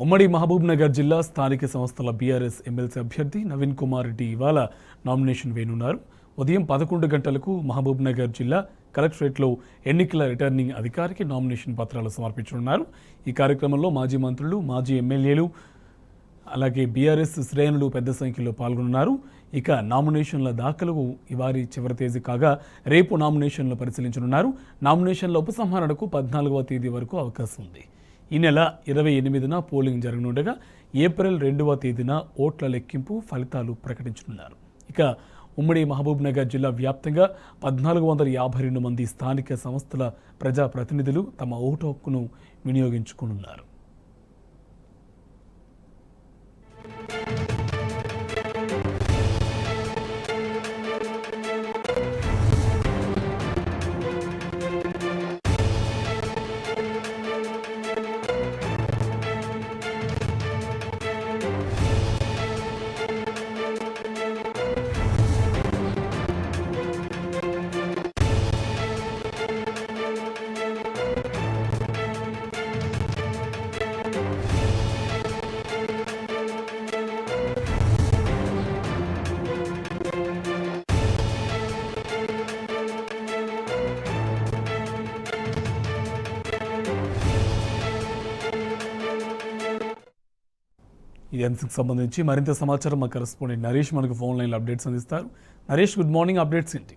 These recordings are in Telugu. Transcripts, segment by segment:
ఉమ్మడి మహబూబ్ నగర్ జిల్లా స్థానిక సంస్థల బీఆర్ఎస్ ఎమ్మెల్సీ అభ్యర్థి నవీన్ కుమార్ రెడ్డి ఇవాళ నామినేషన్ వేయనున్నారు. ఉదయం 11 గంటలకు మహబూబ్ నగర్ జిల్లా కలెక్టరేట్లో ఎన్నికల రిటర్నింగ్ అధికారికి నామినేషన్ పత్రాలు సమర్పించనున్నారు. ఈ కార్యక్రమంలో మాజీ మంత్రులు, మాజీ ఎమ్మెల్యేలు, అలాగే బీఆర్ఎస్ శ్రేణులు పెద్ద సంఖ్యలో పాల్గొన్నారు. ఇక నామినేషన్ల దాఖలు ఇవారి చివరి తేదీ కాగా రేపు నామినేషన్లు పరిశీలించనున్నారు. నామినేషన్ల ఉపసంహరణకు 14వ తేదీ వరకు అవకాశం ఉంది. ఈ నెల 28న పోలింగ్ జరగనుండగా ఏప్రిల్ 2వ తేదీన ఓట్ల లెక్కింపు ఫలితాలు ప్రకటించనున్నారు. ఇక ఉమ్మడి మహబూబ్ నగర్ జిల్లా వ్యాప్తంగా 1452 మంది స్థానిక సంస్థల ప్రజాప్రతినిధులు తమ ఓటు హక్కును వినియోగించుకోనున్నారు. ఈ అంశకు సంబంధించి మరింత సమాచారం మా కరెస్పాండెంట్ నరేష్ మనకు ఫోన్ లైన్లో అప్డేట్స్ అందిస్తారు. Naresh, good morning. అప్డేట్స్ ఏంటి?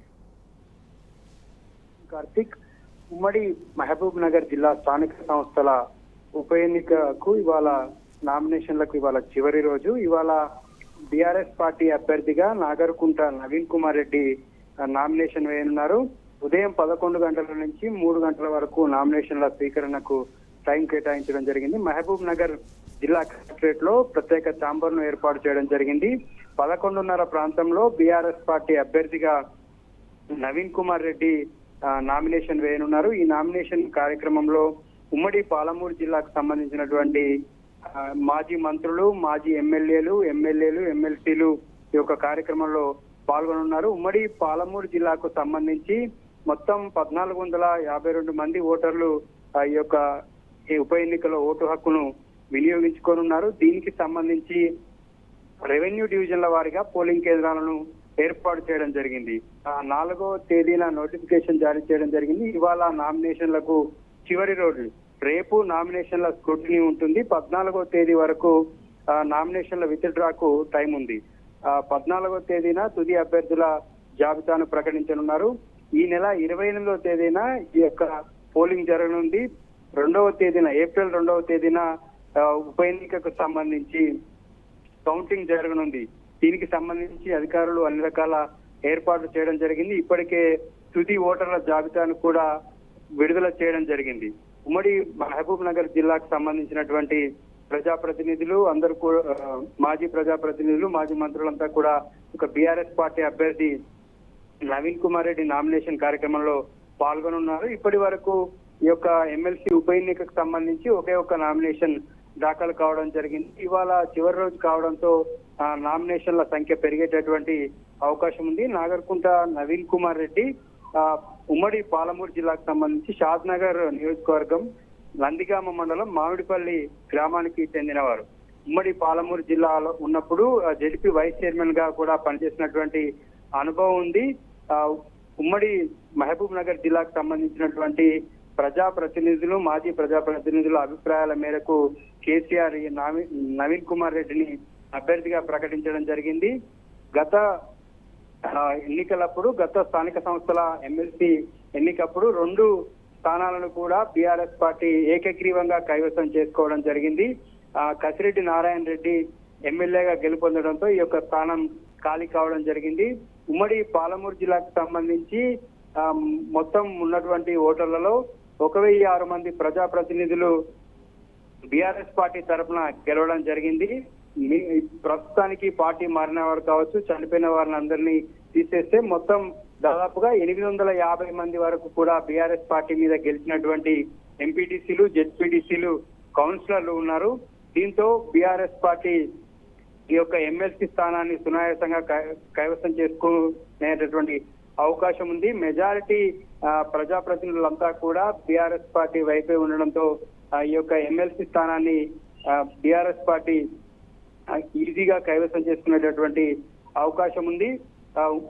కార్తిక్, ఉమ్మడి మహబూబ్ నగర్ జిల్లా స్థానిక సంస్థల ఉప ఎన్నికకు ఇవాళ నామినేషన్లకు ఇవాళ చివరి రోజు. ఇవాళ బీఆర్ఎస్ పార్టీ అభ్యర్థిగా నాగర్కుంట నవీన్ కుమార్ రెడ్డి నామినేషన్ వేయనున్నారు. ఉదయం 11 గంటల నుంచి 3 గంటల వరకు నామినేషన్ల స్వీకరణకు టైం కేటాయించడం జరిగింది. మహబూబ్ నగర్ జిల్లా కలెక్టరేట్ లో ప్రత్యేక ఛాంబర్ ను ఏర్పాటు చేయడం జరిగింది. 11:30 ప్రాంతంలో బీఆర్ఎస్ పార్టీ అభ్యర్థిగా నవీన్ కుమార్ రెడ్డి నామినేషన్ వేయనున్నారు. ఈ నామినేషన్ కార్యక్రమంలో ఉమ్మడి పాలమూరు జిల్లాకు సంబంధించినటువంటి మాజీ మంత్రులు, మాజీ ఎమ్మెల్యేలు, ఎమ్మెల్సీలు ఈ యొక్క కార్యక్రమంలో పాల్గొనున్నారు. ఉమ్మడి పాలమూరు జిల్లాకు సంబంధించి మొత్తం 1452 మంది ఓటర్లు ఈ యొక్క ఉప ఎన్నికలో ఓటు హక్కును వినియోగించుకోనున్నారు. దీనికి సంబంధించి రెవెన్యూ డివిజన్ల వారీగా పోలింగ్ కేంద్రాలను ఏర్పాటు చేయడం జరిగింది. 4వ తేదీన నోటిఫికేషన్ జారీ చేయడం జరిగింది. ఇవాళ నామినేషన్లకు చివరి రోజు. రేపు నామినేషన్ల స్క్రూటినీ ఉంటుంది. 14వ తేదీ వరకు నామినేషన్ల విత్డ్రాకు టైం ఉంది. 14వ తేదీన తుది అభ్యర్థుల జాబితాను ప్రకటించనున్నారు. ఈ నెల 28వ తేదీన ఈ యొక్క పోలింగ్ జరగనుంది. ఏప్రిల్ 2వ తేదీన ఉప ఎన్నికకు సంబంధించి కౌంటింగ్ జరగనుంది. దీనికి సంబంధించి అధికారులు అన్ని రకాల ఏర్పాట్లు చేయడం జరిగింది. ఇప్పటికే తుది ఓటర్ల జాబితాను కూడా విడుదల చేయడం జరిగింది. ఉమ్మడి మహబూబ్ నగర్ జిల్లాకు సంబంధించినటువంటి ప్రజాప్రతినిధులు అందరూ కూడా మాజీ ప్రజాప్రతినిధులు, మాజీ మంత్రులంతా కూడా ఒక బీఆర్ఎస్ పార్టీ అభ్యర్థి నవీన్ కుమార్ రెడ్డి నామినేషన్ కార్యక్రమంలో పాల్గొనున్నారు. ఇప్పటి వరకు ఈ యొక్క ఎమ్మెల్సీ ఉప ఎన్నికకు సంబంధించి ఒకే ఒక్క నామినేషన్ దాఖలు కావడం జరిగింది. ఇవాళ చివరి రోజు కావడంతో నామినేషన్ల సంఖ్య పెరిగేటటువంటి అవకాశం ఉంది. నాగర్కుంట నవీన్ కుమార్ రెడ్డి ఉమ్మడి పాలమూరు జిల్లాకు సంబంధించి షాద్ నగర్ నియోజకవర్గం నందిగామ మండలం మామిడిపల్లి గ్రామానికి చెందినవారు. ఉమ్మడి పాలమూరు జిల్లాలో ఉన్నప్పుడు జెడ్పీ వైస్ చైర్మన్ గా కూడా పనిచేసినటువంటి అనుభవం ఉంది. ఉమ్మడి మహబూబ్ నగర్ జిల్లాకు సంబంధించినటువంటి ప్రజాప్రతినిధులు, మాజీ ప్రజాప్రతినిధుల అభిప్రాయాల మేరకు కేసీఆర్ నవీన్ కుమార్ రెడ్డిని అభ్యర్థిగా ప్రకటించడం జరిగింది. గత స్థానిక సంస్థల ఎమ్మెల్సీ ఎన్నికప్పుడు 2 స్థానాలను కూడా బీఆర్ఎస్ పార్టీ ఏకగ్రీవంగా కైవసం చేసుకోవడం జరిగింది. కసిరెడ్డి నారాయణ రెడ్డి ఎమ్మెల్యేగా గెలుపొందడంతో ఈ యొక్క స్థానం ఖాళీ కావడం జరిగింది. ఉమ్మడి పాలమూరు జిల్లాకు సంబంధించి మొత్తం ఉన్నటువంటి ఓటర్లలో 1006 మంది ప్రజాప్రతినిధులు బీఆర్ఎస్ పార్టీ తరఫున గెలవడం జరిగింది. ప్రస్తుతానికి పార్టీ మారిన వారు కావచ్చు, చనిపోయిన వారిని అందరినీ తీసేస్తే మొత్తం దాదాపుగా 850 మంది వరకు కూడా బీఆర్ఎస్ పార్టీ మీద గెలిచినటువంటి ఎంపీటీసీలు, జెడ్పీటీసీలు, కౌన్సిలర్లు ఉన్నారు. దీంతో బీఆర్ఎస్ పార్టీ ఈ యొక్క ఎమ్మెల్సీ స్థానాన్ని సునాయాసంగా కైవసం చేసుకునేటటువంటి అవకాశం ఉంది. మెజారిటీ ప్రజాప్రతినిధులంతా కూడా బీఆర్ఎస్ పార్టీ వైపే ఉండడంతో ఈ యొక్క ఎమ్మెల్సీ స్థానాన్ని బీఆర్ఎస్ పార్టీ ఈజీగా కైవసం చేసుకునేటటువంటి అవకాశం ఉంది.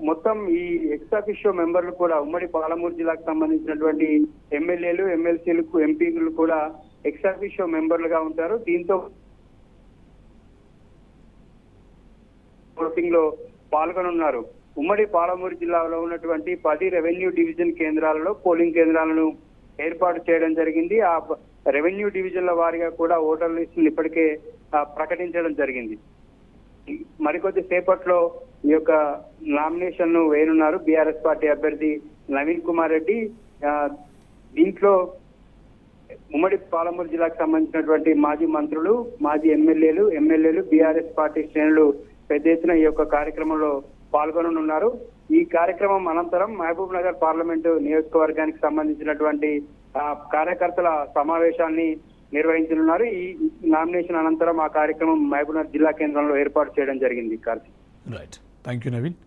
మొత్తం ఈ ఎక్సాఫిషియో మెంబర్లు కూడా ఉమ్మడి పాలమూరు జిల్లాకు సంబంధించినటువంటి ఎమ్మెల్యేలు, ఎమ్మెల్సీలకు, ఎంపీలు కూడా ఎక్సాఫిషియో మెంబర్లుగా ఉంటారు. దీంతో ఓటింగ్ లో పాల్గొనున్నారు. ఉమ్మడి పాలమూరు జిల్లాలో ఉన్నటువంటి 10 రెవెన్యూ డివిజన్ కేంద్రాలలో పోలింగ్ కేంద్రాలను ఏర్పాటు చేయడం జరిగింది. ఆ రెవెన్యూ డివిజన్ల వారీగా కూడా ఓటర్ లిస్టులు ఇప్పటికే ప్రకటించడం జరిగింది. మరికొద్ది సేపట్లో ఈ యొక్క నామినేషన్ ను వేయనున్నారు బీఆర్ఎస్ పార్టీ అభ్యర్థి నవీన్ కుమార్ రెడ్డి. దీంట్లో ఉమ్మడి పాలమూరు జిల్లాకు సంబంధించినటువంటి మాజీ మంత్రులు, మాజీ ఎమ్మెల్యేలు, బీఆర్ఎస్ పార్టీ శ్రేణులు పెద్ద ఎత్తున ఈ యొక్క కార్యక్రమంలో పాల్గొననున్నారు. ఈ కార్యక్రమం అనంతరం మహబూబ్ నగర్ పార్లమెంటు నియోజకవర్గానికి సంబంధించినటువంటి కార్యకర్తల సమావేశాన్ని నిర్వహించనున్నారు. ఈ నామినేషన్ అనంతరం ఆ కార్యక్రమం మహబూబ్ నగర్ జిల్లా కేంద్రంలో ఏర్పాటు చేయడం జరిగింది. Karthik. Right, thank you Naveen.